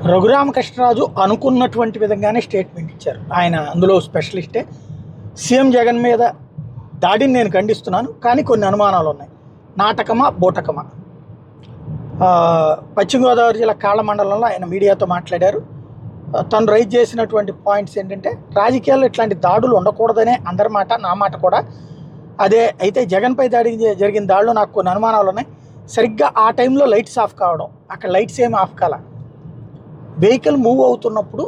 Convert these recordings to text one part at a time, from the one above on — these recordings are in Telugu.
రఘురామకృష్ణరాజు అనుకున్నటువంటి విధంగానే స్టేట్మెంట్ ఇచ్చారు. ఆయన అందులో స్పెషలిస్టే. సీఎం జగన్ మీద దాడిని నేను ఖండిస్తున్నాను, కానీ కొన్ని అనుమానాలు ఉన్నాయి. నాటకమా బూటకమా? పశ్చిమ గోదావరి జిల్లా కాళ్ళ మండలంలో ఆయన మీడియాతో మాట్లాడారు. తను రైజ్ చేసినటువంటి పాయింట్స్ ఏంటంటే, రాజకీయాల్లో ఇట్లాంటి దాడులు ఉండకూడదనే అందరి మాట, నా మాట కూడా అదే. అయితే జగన్పై జరిగిన దాడిలో నాకు కొన్ని అనుమానాలు ఉన్నాయి. సరిగ్గా ఆ టైంలో లైట్స్ ఆఫ్ కావడం, అక్కడ లైట్స్ ఏమి ఆఫ్ కాల. వెహికల్ మూవ్ అవుతున్నప్పుడు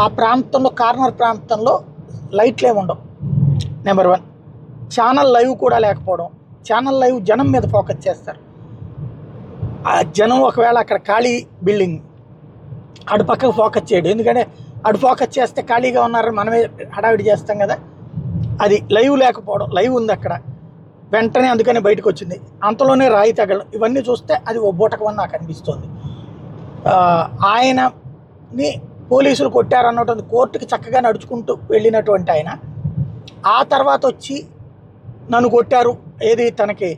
ఆ ప్రాంతంలో, కార్నర్ ప్రాంతంలో లైట్లు ఏమి ఉండవు. నెంబర్ 1. ఛానల్ లైవ్ కూడా లేకపోవడం. ఛానల్ లైవ్ జనం మీద ఫోకస్ చేస్తారు. ఆ జనం ఒకవేళ అక్కడ ఖాళీ బిల్డింగ్ అటు పక్కకు ఫోకస్ చేయడం, ఎందుకంటే అటు ఫోకస్ చేస్తే ఖాళీగా ఉన్నారని మనమే హడావిడి చేస్తాం కదా. అది లైవ్ లేకపోవడం, లైవ్ ఉంది అక్కడ, వెంటనే అందుకని బయటకు వచ్చింది. అంతలోనే రాయి తగలడం, ఇవన్నీ చూస్తే అది ఓ బూటకమని నాకు అనిపిస్తుంది. ఆయనని పోలీసులు కొట్టారన్నటువంటి కోర్టుకి చక్కగా నడుచుకుంటూ వెళ్ళినటువంటి ఆయన ఆ తర్వాత వచ్చి నన్ను కొట్టారు, ఏది తనకి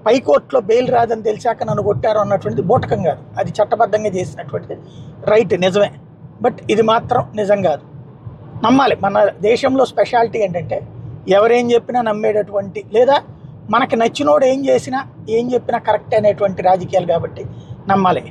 పై కోర్టులో బెయిల్ రాదని తెలిసాక నన్ను కొట్టారు అన్నటువంటిది బూటకం కాదు. అది చట్టబద్ధంగా చేసినటువంటిది, రైట్, నిజమే. బట్ ఇది మాత్రం నిజం కాదు. నమ్మాలి. మన దేశంలో స్పెషాలిటీ ఏంటంటే ఎవరేం చెప్పినా నమ్మేటటువంటి, లేదా మనకి నచ్చినోడు ఏం చేసినా ఏం చెప్పినా కరెక్ట్ అనేటువంటి రాజకీయాలు కాబట్టి నమ్మాలి.